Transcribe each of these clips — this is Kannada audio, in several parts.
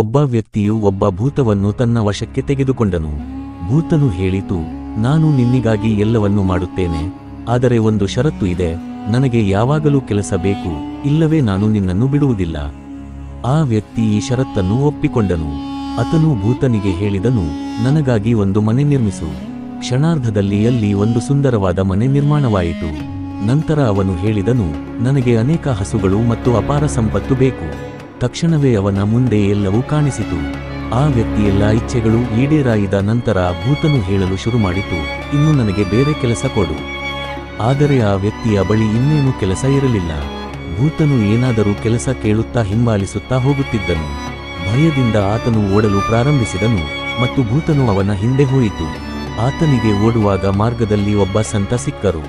ಒಬ್ಬ ವ್ಯಕ್ತಿಯು ಒಬ್ಬ ಭೂತವನ್ನು ತನ್ನ ವಶಕ್ಕೆ ತೆಗೆದುಕೊಂಡನು. ಭೂತನು ಹೇಳಿತು, ನಾನು ನಿನ್ನಿಗಾಗಿ ಎಲ್ಲವನ್ನೂ ಮಾಡುತ್ತೇನೆ, ಆದರೆ ಒಂದು ಷರತ್ತು ಇದೆ, ನನಗೆ ಯಾವಾಗಲೂ ಕೆಲಸ ಬೇಕು, ಇಲ್ಲವೇ ನಾನು ನಿನ್ನನ್ನು ಬಿಡುವುದಿಲ್ಲ. ಆ ವ್ಯಕ್ತಿ ಈ ಷರತ್ತನ್ನು ಒಪ್ಪಿಕೊಂಡನು. ಆತನು ಭೂತನಿಗೆ ಹೇಳಿದನು, ನನಗಾಗಿ ಒಂದು ಮನೆ ನಿರ್ಮಿಸು. ಕ್ಷಣಾರ್ಧದಲ್ಲಿ ಅಲ್ಲಿ ಒಂದು ಸುಂದರವಾದ ಮನೆ ನಿರ್ಮಾಣವಾಯಿತು. ನಂತರ ಅವನು ಹೇಳಿದನು, ನನಗೆ ಅನೇಕ ಹಸುಗಳು ಮತ್ತು ಅಪಾರ ಸಂಪತ್ತು ಬೇಕು. ತಕ್ಷಣವೇ ಅವನ ಮುಂದೆ ಎಲ್ಲವೂ ಕಾಣಿಸಿತು. ಆ ವ್ಯಕ್ತಿಯೆಲ್ಲ ಇಚ್ಛೆಗಳು ಈಡೇರಾಯಿದ ನಂತರ ಭೂತನು ಹೇಳಲು ಶುರುಮಾಡಿತು, ಇನ್ನು ನನಗೆ ಬೇರೆ ಕೆಲಸ ಕೊಡು. ಆದರೆ ಆ ವ್ಯಕ್ತಿಯ ಬಳಿ ಇನ್ನೇನು ಕೆಲಸ ಇರಲಿಲ್ಲ. ಭೂತನು ಏನಾದರೂ ಕೆಲಸ ಕೇಳುತ್ತಾ ಹಿಂಬಾಲಿಸುತ್ತಾ ಹೋಗುತ್ತಿದ್ದನು. ಭಯದಿಂದ ಆತನು ಓಡಲು ಪ್ರಾರಂಭಿಸಿದನು ಮತ್ತು ಭೂತನು ಅವನ ಹಿಂದೆ ಹೋಯಿತು. ಆತನಿಗೆ ಓಡುವಾಗ ಮಾರ್ಗದಲ್ಲಿ ಒಬ್ಬ ಸಂತ ಸಿಕ್ಕರು.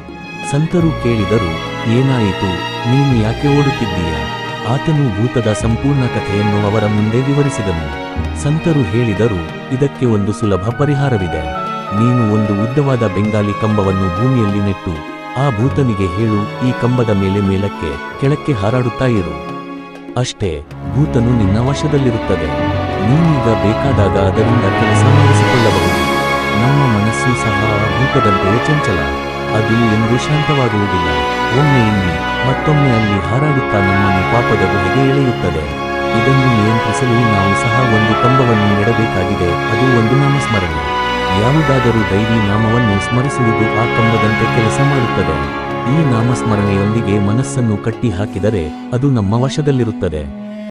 ಸಂತರು ಕೇಳಿದರು, ಏನಾಯಿತು, ನೀನು ಯಾಕೆ ಓಡುತ್ತಿದ್ದೀಯ? ಆತನು ಭೂತದ ಸಂಪೂರ್ಣ ಕಥೆಯನ್ನು ಅವರ ಮುಂದೆ ವಿವರಿಸಿದನು. ಸಂತರು ಹೇಳಿದರು, ಇದಕ್ಕೆ ಒಂದು ಸುಲಭ ಪರಿಹಾರವಿದೆ. ನೀನು ಒಂದು ಉದ್ದವಾದ ಬೆಂಗಾಲಿ ಕಂಬವನ್ನು ಭೂಮಿಯಲ್ಲಿ ನೆಟ್ಟು ಆ ಭೂತನಿಗೆ ಹೇಳು, ಈ ಕಂಬದ ಮೇಲೆ ಮೇಲಕ್ಕೆ ಕೆಳಕ್ಕೆ ಹಾರಾಡುತ್ತಾ ಇರು. ಅಷ್ಟೇ, ಭೂತನು ನಿನ್ನ ವಶದಲ್ಲಿರುತ್ತದೆ. ನೀನೀಗ ಬೇಕಾದಾಗ ಅದರಿಂದ ಕೆಲಸ ಮಾಡಿಸಿಕೊಳ್ಳಬಹುದು. ನಮ್ಮ ಮನಸ್ಸು ಸಹ ಆ ಭೂತದಂತೆಯೇ ಚಂಚಲ. ಅದು ಎಂದೂ ಶಾಂತವಾಗುವುದಿಲ್ಲ. ಒಮ್ಮೆ ಇಲ್ಲಿ ಮತ್ತೊಮ್ಮೆ ಅಲ್ಲಿ ಹಾರಾಡುತ್ತಾ ನಮ್ಮನ್ನು ಪಾಪದ ಗುಹೆಗೆ ಎಳೆಯುತ್ತದೆ. ಇದನ್ನು ನಿಯಂತ್ರಿಸಲು ನಾವು ಸಹ ಒಂದು ಕಂಬವನ್ನು ನೆಡಬೇಕಾಗಿದೆ. ಅದು ಒಂದು ನಾಮಸ್ಮರಣೆ. ಯಾವುದಾದರೂ ದೈವಿ ನಾಮವನ್ನು ಸ್ಮರಿಸುವುದು ಆ ಕಂಬದಂತೆ ಕೆಲಸ ಮಾಡುತ್ತದೆ. ಈ ನಾಮಸ್ಮರಣೆಯೊಂದಿಗೆ ಮನಸ್ಸನ್ನು ಕಟ್ಟಿ ಹಾಕಿದರೆ ಅದು ನಮ್ಮ ವಶದಲ್ಲಿರುತ್ತದೆ.